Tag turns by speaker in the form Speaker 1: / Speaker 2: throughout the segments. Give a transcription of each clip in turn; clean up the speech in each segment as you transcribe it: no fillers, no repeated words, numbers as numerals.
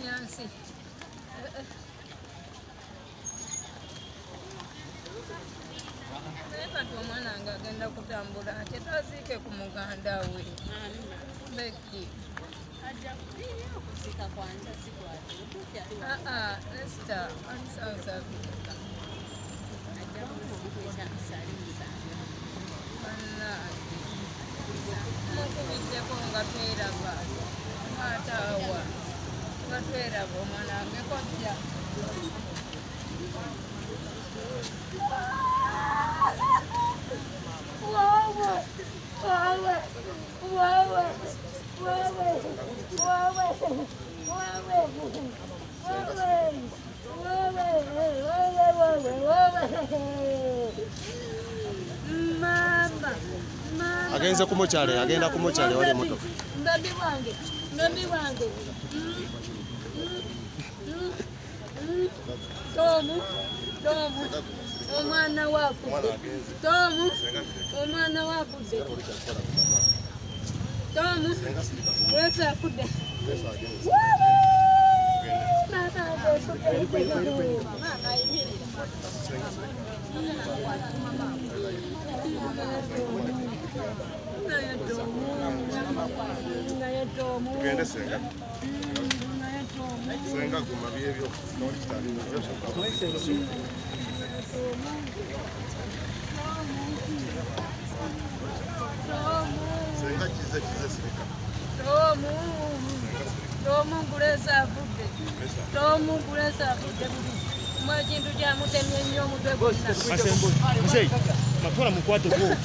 Speaker 1: Yansi. Kati omwana nga agenda kutambula ate twaziike ku muganda we. Beki. Esther, ali South Africa. Mukubiddeko nga tweraba. Ataawa. Nga tweraba omwana wange kojja.
Speaker 2: Agenze kumukyale, agenda kumukyale wali emotoka.
Speaker 1: Mbabi wange. Tomu. Omwana wakudde. Tomu. Omwana wakudde. Tomu. Wese akudde.
Speaker 2: Tugende senga. Senga guma byebyo. Senga kize sirika.
Speaker 1: Tomu ngulesa afudde. Tomu ngulesa afudde. Mwakintu kyamutemye nnyo omutwe gwonna.
Speaker 3: Makona mukwate gwo.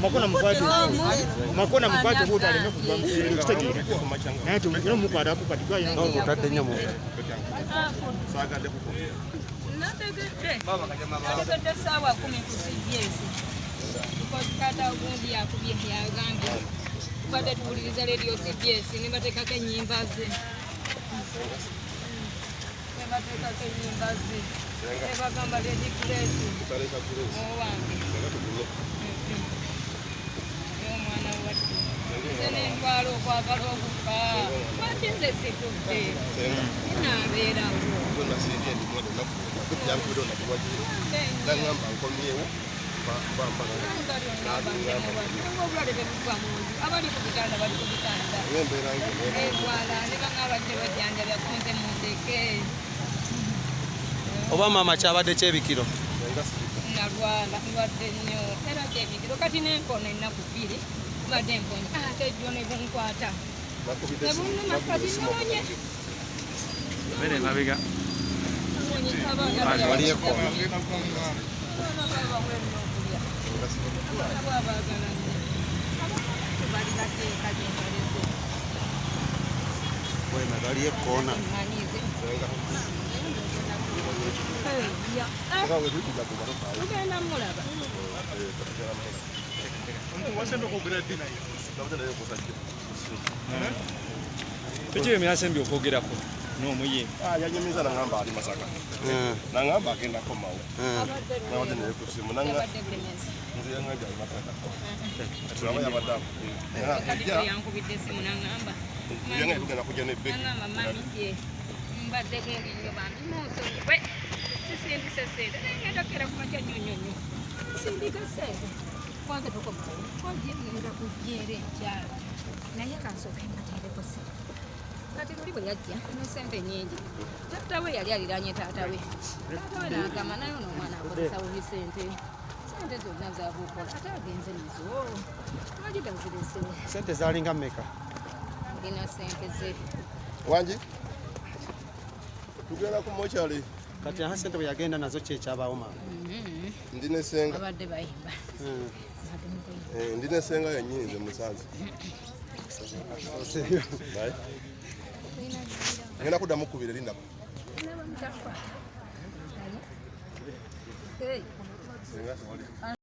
Speaker 3: Makona mukwate gwo taleme kuva mu kitegere. Naye tumugire mukwata ku kati gwa yango
Speaker 2: Otadde nnyo mu.
Speaker 1: Nategedde. Nategedde ssaawa 10 ku CBS. Kata ogundi yakubye yagambye. Tubadde tuwuliriza radio CBS ne bateekako ennyimba ze. Bateekako ennyimba ze. Ne bagamba Lady Grace. Owange. Omwana wattu. Nze n'entwala okwagala okufa. Lwaki nze situdde? Naabeerawo. Obulwadde tebuva mu nju. Abali ku bitanda bali ku bitanda. Voilà, ne banga abadde bajjanjabya kunze mundeke.
Speaker 2: Oba maama kyabadde kyebikiro.
Speaker 1: Nalwala ndwadde nnyo era kyebikiro kati n'enkono ennaku 2 mbadde mponye ate jjo ne bunkwata nebunnuma kati nonye
Speaker 3: bere mabega
Speaker 2: wali ekkono. Wema bali ekkoona.
Speaker 1: Ugenda mulaba.
Speaker 3: Kiki emyasembi okwogerako n'omuyimbi.
Speaker 2: Yanyumiza nangamba ali Masaka. Nangamba agenda komawo. Nabadde naye ku ssimu nanga. Nze yangambye ali Masaka. Tulaba yabaddamu.
Speaker 1: Yankubidde essimu nangamba.
Speaker 2: Yangambye tugenda kujja ne Becky.
Speaker 1: Nangamba mami gye. Mbaddeko erinyo bambi munsonyiwe. Sisindise sente. Ngenda kera ku makya nnyonnyonnyo. Sindika sente. Kwanza tukomawo. Kwanza ngenda kujjeera enkyala. Naye kansooke mbateereko sente. Kati luli bwe yajja ne sente nnyingi. Taata we yali aliraanye taata we. Taata we n'agamba naye ono omwana akozesa bubi sente. Sente zonna zaabuukola ate agenze nazo. Lwaki tazirese?
Speaker 2: Sente zaalinga mmeka?
Speaker 1: Alina sente ze.
Speaker 2: Wangi? Tugenda ku mokyale.
Speaker 4: Kati aha sente bwe yagenda nazo kyekyabaawo maama.
Speaker 2: Ndi ne senga.
Speaker 1: Abadde bayimba.
Speaker 2: Ndi ne senga yennyini nze musanze. Ngenda kuddamu kubira lindako. Senga.